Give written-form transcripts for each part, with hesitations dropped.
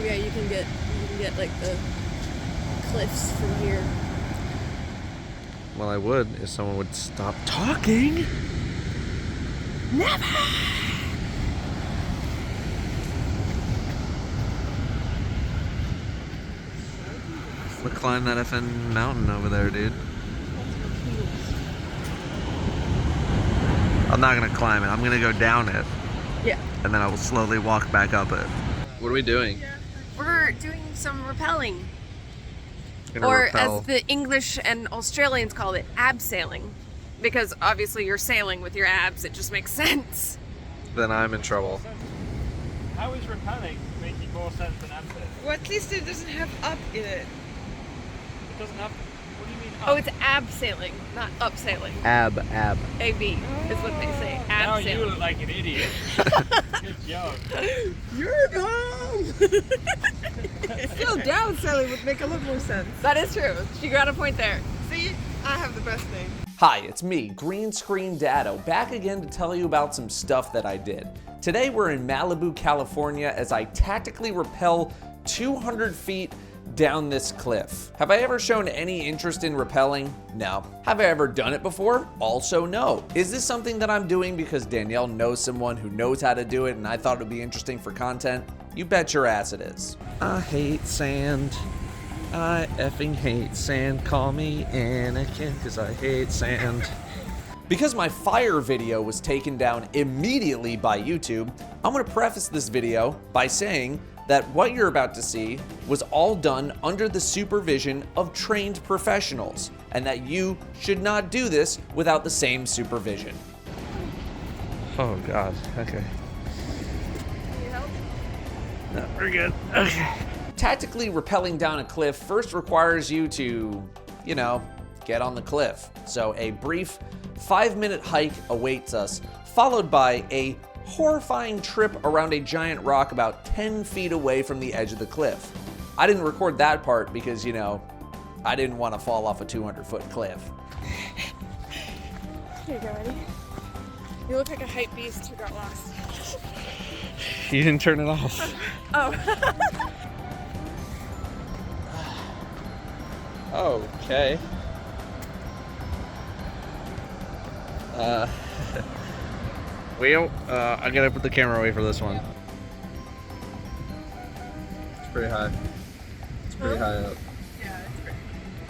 Yeah, you can get like the cliffs from here. Well, I would if someone would stop talking. Never! We'll climb that effing mountain over there, dude. I'm not gonna climb it. I'm gonna go down it. Yeah. And then I will slowly walk back up it. What are we doing? We're doing some rappelling. Gonna Or rappel. as the English and Australians call it, abseiling. Because obviously you're sailing with your abs, it just makes sense. Then I'm in trouble. How is rappelling making more sense than abseiling? Well, at least it doesn't have up in it. It doesn't have. What do you mean? Oh, it's abseiling, not upsailing. Ab. AB is what they say. Now you Abseiling. look like an idiot. Good job. You're dumb! Still, down sailing would make a lot more sense. That is true. She got a point there. See, I have the best name. Hi, it's me, Green Screen Datto, back again to tell you about some stuff that I did. Today we're in Malibu, California as I tactically rappel 200 feet down this cliff. Have I ever shown any interest in rappelling? No. Have I ever done it before? Also no. Is this something that I'm doing because Danielle knows someone who knows how to do it and I thought it would be interesting for content? You bet your ass it is. I hate sand. I effing hate sand. Call me Anakin, cause I hate sand. Because my fire video was taken down immediately by YouTube, I'm gonna preface this video by saying that what you're about to see was all done under the supervision of trained professionals, and that you should not do this without the same supervision. Oh God. Okay. No, we're good. Okay. Tactically rappelling down a cliff first requires you to, get on the cliff. So a brief 5-minute hike awaits us, followed by a horrifying trip around a giant rock about 10 feet away from the edge of the cliff. I didn't record that part because, I didn't want to fall off a 200-foot cliff. Here you go, Eddie. You look like a hype beast who got lost. You didn't turn it off. Oh. Okay. I gotta put the camera away for this one. It's pretty high. It's pretty high up.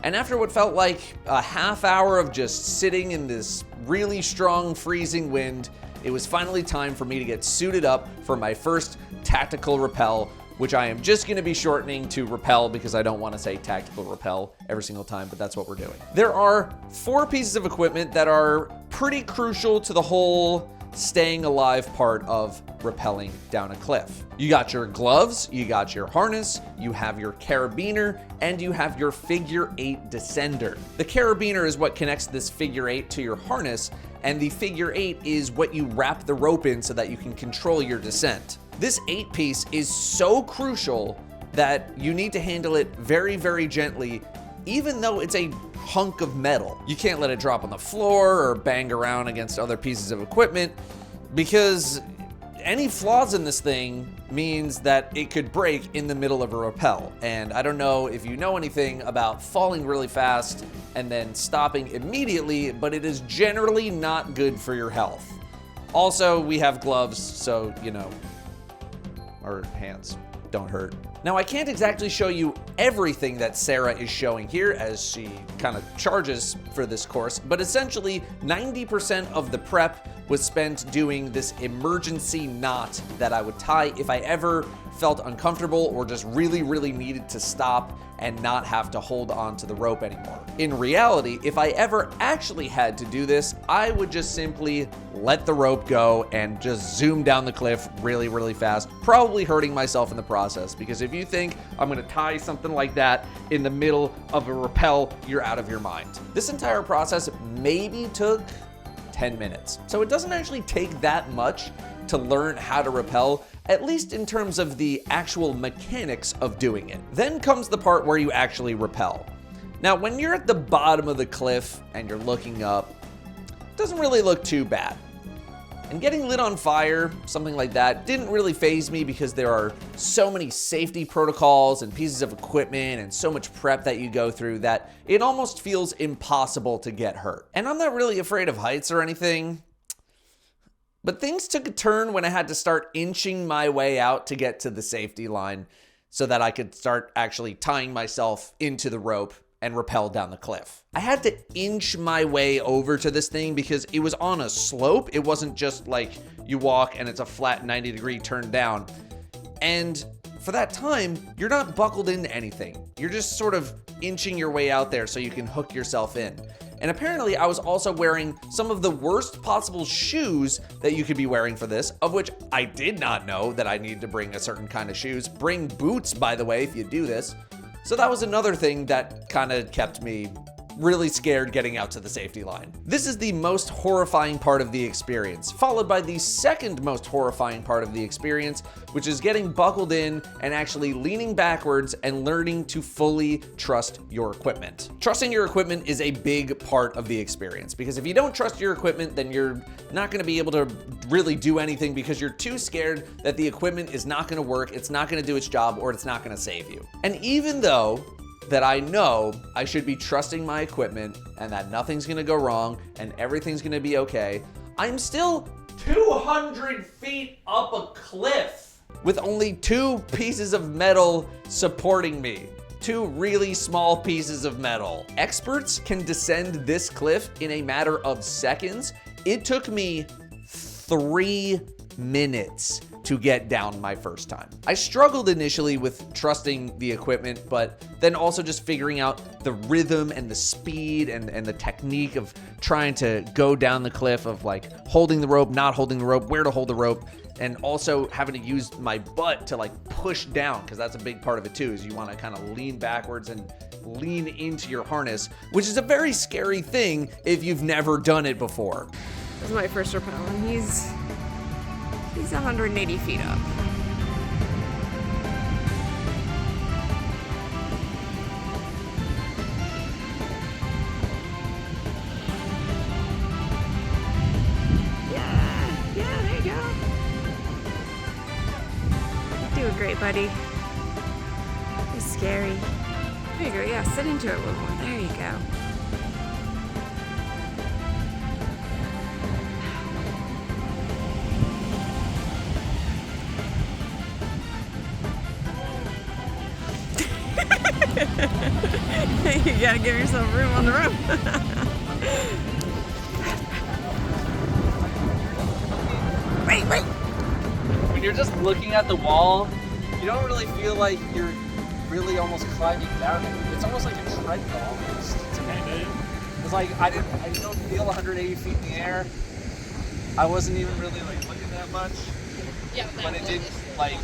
And after what felt like a half hour of just sitting in this really strong freezing wind, it was finally time for me to get suited up for my first tactical rappel, which I am just gonna be shortening to rappel because I don't wanna say tactical rappel every single time, but that's what we're doing. There are 4 pieces of equipment that are pretty crucial to the whole staying alive part of rappelling down a cliff. You got your gloves, you got your harness, you have your carabiner, and you have your figure 8 descender. The carabiner is what connects this figure 8 to your harness, and the figure 8 is what you wrap the rope in so that you can control your descent. This 8-piece is so crucial that you need to handle it very, very gently, even though it's a hunk of metal. You can't let it drop on the floor or bang around against other pieces of equipment because any flaws in this thing means that it could break in the middle of a rappel. And I don't know if you know anything about falling really fast and then stopping immediately, but it is generally not good for your health. Also, we have gloves, so, our hands don't hurt. Now, I can't exactly show you everything that Sarah is showing here as she kind of charges for this course, but essentially 90% of the prep was spent doing this emergency knot that I would tie if I ever felt uncomfortable or just really, really needed to stop and not have to hold on to the rope anymore. In reality, if I ever actually had to do this, I would just simply let the rope go and just zoom down the cliff really, really fast, probably hurting myself in the process, because if you think I'm gonna tie something like that in the middle of a rappel, you're out of your mind. This entire process maybe took 10 minutes. So it doesn't actually take that much to learn how to rappel, at least in terms of the actual mechanics of doing it. Then comes the part where you actually rappel. Now, when you're at the bottom of the cliff and you're looking up, it doesn't really look too bad. And getting lit on fire, something like that, didn't really faze me because there are so many safety protocols and pieces of equipment and so much prep that you go through that it almost feels impossible to get hurt. And I'm not really afraid of heights or anything. But things took a turn when I had to start inching my way out to get to the safety line so that I could start actually tying myself into the rope and rappel down the cliff. I had to inch my way over to this thing because it was on a slope. It wasn't just like you walk and it's a flat 90-degree turn down. And for that time, you're not buckled into anything. You're just sort of inching your way out there so you can hook yourself in. And apparently I was also wearing some of the worst possible shoes that you could be wearing for this, of which I did not know that I needed to bring a certain kind of shoes. Bring boots, by the way, if you do this. So that was another thing that kind of kept me really scared getting out to the safety line. This is the most horrifying part of the experience, followed by the second most horrifying part of the experience, which is getting buckled in and actually leaning backwards and learning to fully trust your equipment. Trusting your equipment is a big part of the experience because if you don't trust your equipment, then you're not going to be able to really do anything because you're too scared that the equipment is not going to work, it's not going to do its job, or it's not going to save you. And even though that I know I should be trusting my equipment and that nothing's gonna go wrong and everything's gonna be okay, I'm still 200 feet up a cliff with only 2 pieces of metal supporting me. 2 really small pieces of metal. Experts can descend this cliff in a matter of seconds. It took me 3 minutes to get down my first time. I struggled initially with trusting the equipment, but then also just figuring out the rhythm and the speed and the technique of trying to go down the cliff, of like holding the rope, not holding the rope, where to hold the rope, and also having to use my butt to like push down, because that's a big part of it too, is you want to kind of lean backwards and lean into your harness, which is a very scary thing if you've never done it before. This is my first rappel, and he's 180 feet up. Yeah, there you go. You're doing great, buddy. It's scary. There you go, yeah, sit into it a little more. There you go. You gotta give yourself room on the rope. Wait. When you're just looking at the wall, you don't really feel like you're really almost climbing down it. It's almost like a treadmill almost. It's like I don't feel 180 feet in the air. I wasn't even really like looking that much. Yeah, but it didn't like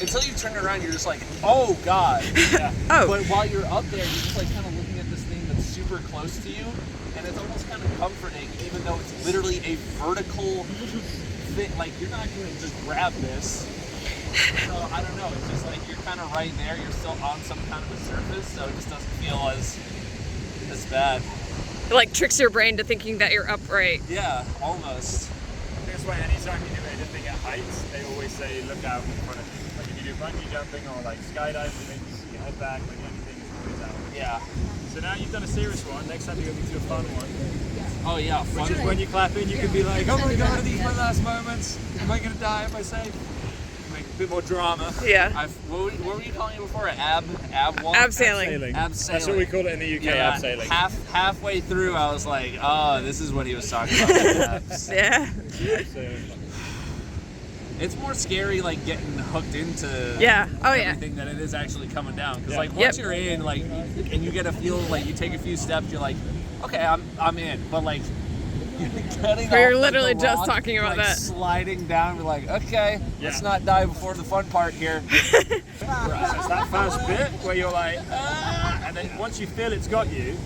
until you turn around, you're just like, oh god. Yeah. Oh. But while you're up there, you're just like kind of looking at this thing that's super close to you, and it's almost kind of comforting, even though it's literally a vertical thing. Like you're not gonna just grab this. So I don't know. It's just like you're kind of right there. You're still on some kind of a surface, so it just doesn't feel as bad. It like tricks your brain to thinking that you're upright. Yeah, almost. That's why anytime you do anything at heights, they always say look out in front of you. Like if you do bungee jumping or like skydiving, they make you see your head back, like anything is always out. Yeah. So now you've done a serious one, next time you're going to do a fun one. Oh yeah, Which is when you clap in, you can be like, oh my god, are these my last moments? Am I going to die? Am I safe? Make a bit more drama. Yeah. What were you calling it before? Ab walk? Abseiling. That's what we call it in the UK, Yeah, abseiling. halfway through, I was like, oh, this is what he was talking about. Abs. Yeah. It's more scary, like getting hooked into everything than it is actually coming down. Because like once you're in, like, and you get a feel, like you take a few steps, you're like, okay, I'm in. But like, We're literally just talking about that. Sliding down, we're like, okay, let's not die before the fun part here. So it's that first bit where you're like, and then once you feel it's got you,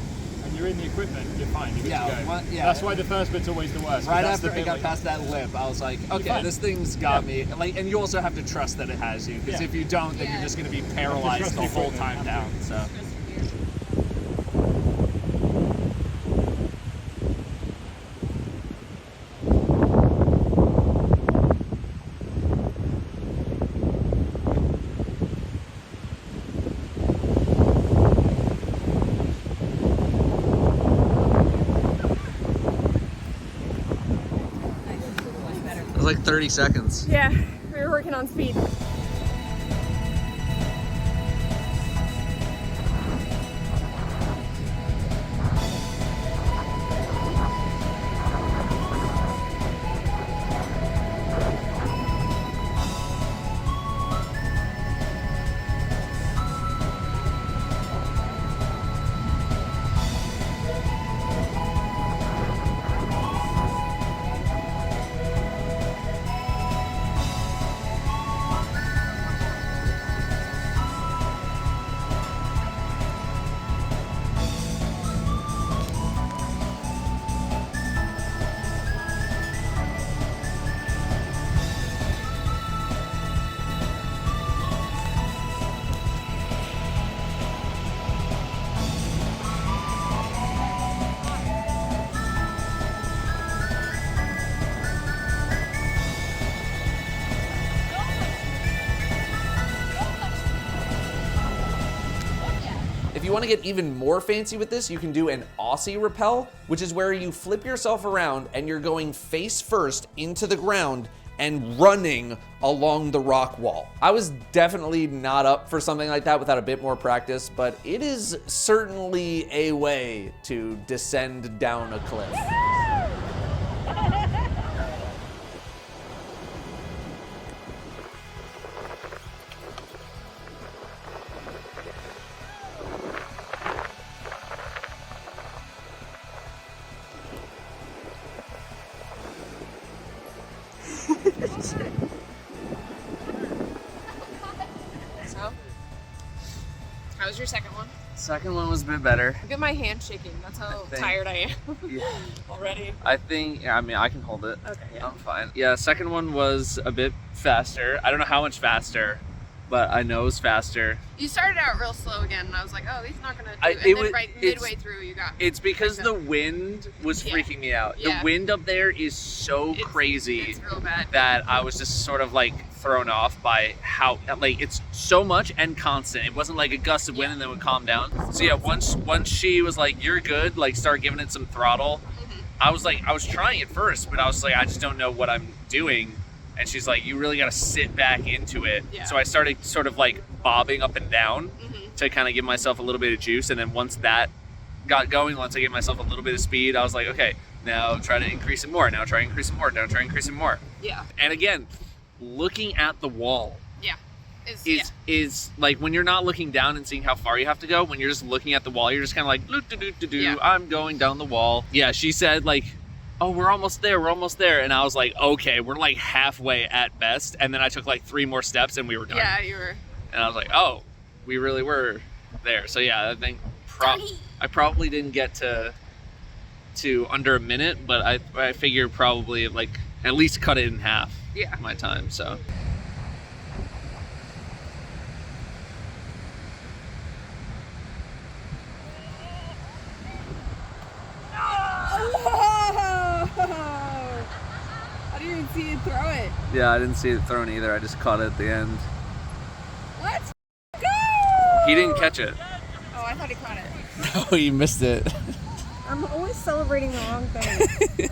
and you're in the equipment, you're fine. You're good to go. Well, That's why the first bit's always the worst. Right That's after the I bit got like, past that lip, I was like, okay, this thing's got me. Like, and you also have to trust that it has you, because if you don't, then you're just going to be paralyzed the whole time down. So. 30 seconds. Yeah, we were working on speed. If you want to get even more fancy with this, you can do an Aussie rappel, which is where you flip yourself around and you're going face first into the ground and running along the rock wall. I was definitely not up for something like that without a bit more practice, but it is certainly a way to descend down a cliff. So, how was your second one? Second one was a bit better. Look at my hand shaking. That's how think- tired I am Yeah. already. I think, yeah, I mean, I can hold it. Okay, yeah. I'm fine. Yeah, second one was a bit faster. I don't know how much faster, but I know it was faster. You started out real slow again, and I was like, oh, he's not gonna do I- it. it And then was- right it's- midway through, you got It's because Freaked the out. wind was Yeah. freaking me out. Yeah. The wind up there is so It's- crazy It's real bad. that I was just sort of like thrown off by how, like, it's so much and constant. It wasn't like a gust of wind and then would calm down. So yeah, once she was like, you're good, like start giving it some throttle. I was trying it first, but I was like, I just don't know what I'm doing. And she's like, you really got to sit back into it. Yeah. So I started sort of like bobbing up and down to kind of give myself a little bit of juice. And then once that got going, once I gave myself a little bit of speed, I was like, okay, now try to increase it more. Now try to increase it more. Now try to increase it more. Yeah. And again, looking at the wall Yeah. is like when you're not looking down and seeing how far you have to go, when you're just looking at the wall, you're just kind of like, "Doo-doo-doo-doo-doo, Yeah. I'm going down the wall." Yeah, she said like, oh, we're almost there. And I was like, okay, we're like halfway at best. And then I took like 3 more steps and we were done. Yeah, you were. And I was like, oh, we really were there. So yeah, I think I probably didn't get to under a minute, but I figured probably like at least cut it in half. Yeah. My time, so. I didn't even see you throw it. Yeah, I didn't see it thrown either. I just caught it at the end. Let's go! He didn't catch it. Oh, I thought he caught it. Oh, you missed it. I'm always celebrating the wrong thing.